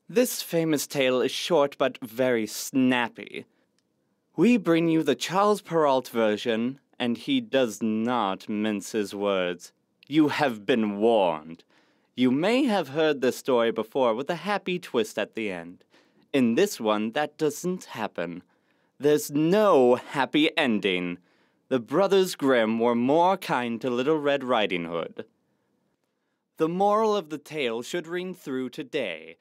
This famous tale is short but very snappy. We bring you the Charles Perrault version, and he does not mince his words. You have been warned. You may have heard this story before with a happy twist at the end. In this one, that doesn't happen. There's no happy ending. The Brothers Grimm were more kind to Little Red Riding Hood. The moral of the tale should ring through today.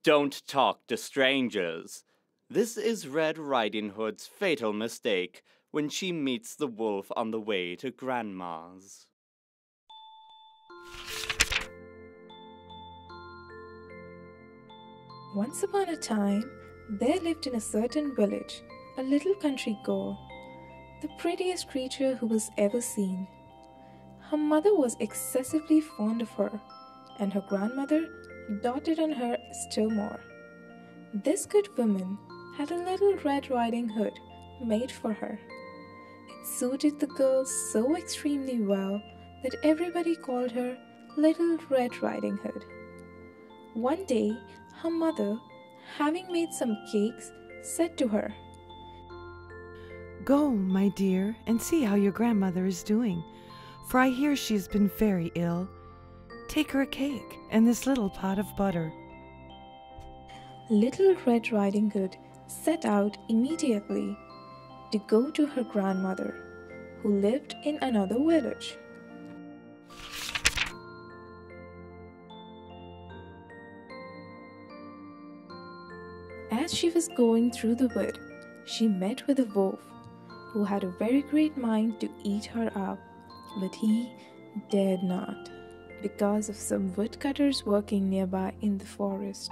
Don't talk to strangers. This is Red Riding Hood's fatal mistake when she meets the wolf on the way to Grandma's. Once upon a time, there lived in a certain village a little country girl, the prettiest creature who was ever seen. Her mother was excessively fond of her, and her grandmother doted on her still more. This good woman had a little Red Riding Hood made for her. It suited the girl so extremely well that everybody called her Little Red Riding Hood. One day, her mother, having made some cakes, said to her, "Go, my dear, and see how your grandmother is doing, for I hear she has been very ill. Take her a cake and this little pot of butter." Little Red Riding Hood set out immediately to go to her grandmother, who lived in another village. As she was going through the wood, she met with a wolf, who had a very great mind to eat her up, but he dared not, because of some woodcutters working nearby in the forest.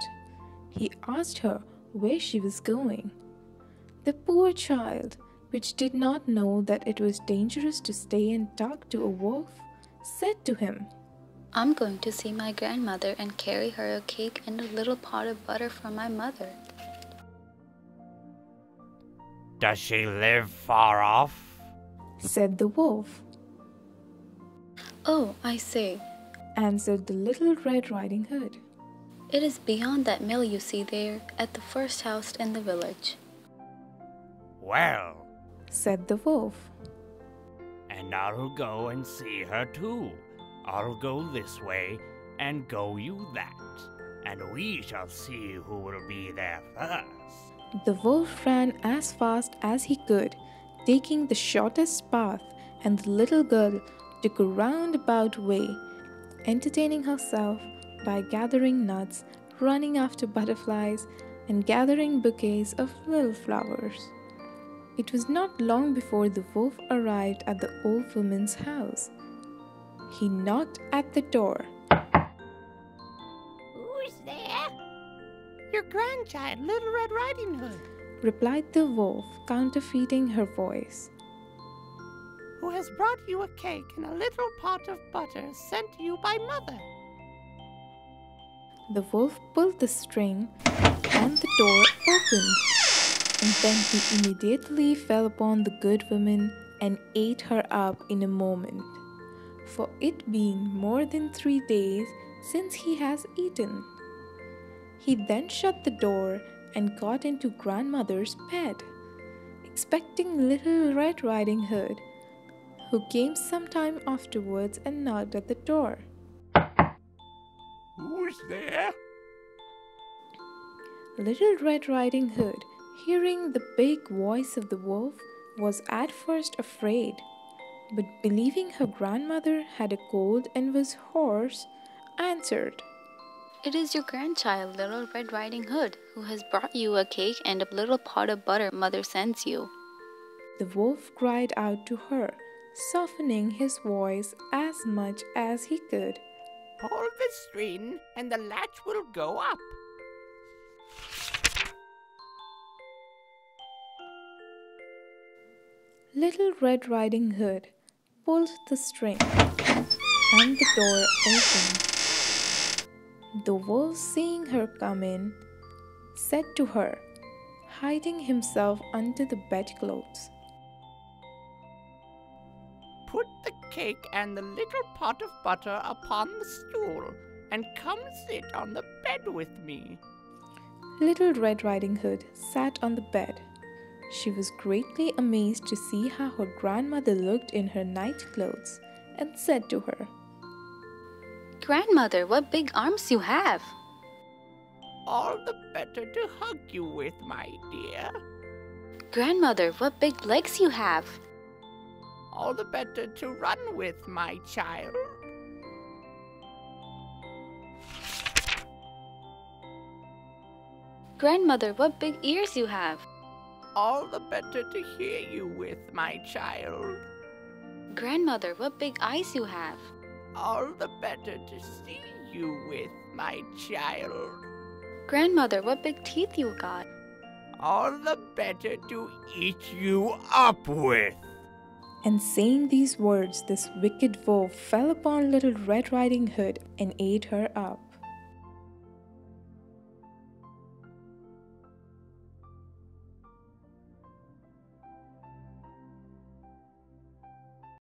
He asked her where she was going. The poor child, which did not know that it was dangerous to stay and talk to a wolf, said to him, "I'm going to see my grandmother and carry her a cake and a little pot of butter for my mother." "Does she live far off?" said the wolf. "Oh, I say, Answered the Little Red Riding Hood. it is beyond that mill you see there, at the first house in the village." "Well, Said the wolf. and I'll go and see her too. I'll go this way, and go you that, and we shall see who will be there first." The wolf ran as fast as he could, taking the shortest path, and the little girl took a roundabout way, entertaining herself by gathering nuts, running after butterflies, and gathering bouquets of little flowers. It was not long before the wolf arrived at the old woman's house. He knocked at the door. "Who's there?" "Your grandchild, Little Red Riding Hood." Replied the wolf, counterfeiting her voice. "Who has brought you a cake and a little pot of butter sent to you by Mother." The wolf pulled the string, and the door opened. And then he immediately fell upon the good woman and ate her up in a moment, for it being more than 3 days since he has eaten. He then shut the door and got into grandmother's bed, expecting Little Red Riding Hood, who came some time afterwards and knocked at the door. "Who's there?" Little Red Riding Hood, hearing the big voice of the wolf, was at first afraid, but believing her grandmother had a cold and was hoarse, answered, "It is your grandchild, Little Red Riding Hood, who has brought you a cake and a little pot of butter mother sends you." The wolf cried out to her, softening his voice as much as he could, "Pull the string and the latch will go up." Little Red Riding Hood pulled the string, and the door opened. The wolf, seeing her come in, said to her, hiding himself under the bedclothes, "Put the cake and the little pot of butter upon the stool, and come sit on the bed with me." Little Red Riding Hood sat on the bed. She was greatly amazed to see how her grandmother looked in her night clothes and said to her, Grandmother, what big arms you have! All the better to hug you with, my dear. Grandmother, what big legs you have! All the better to run with, my child. Grandmother, what big ears you have! All the better to hear you with, my child. Grandmother, what big eyes you have! All the better to see you with, my child. Grandmother, what big teeth you got! All the better to eat you up with. And saying these words, this wicked wolf fell upon Little Red Riding Hood and ate her up.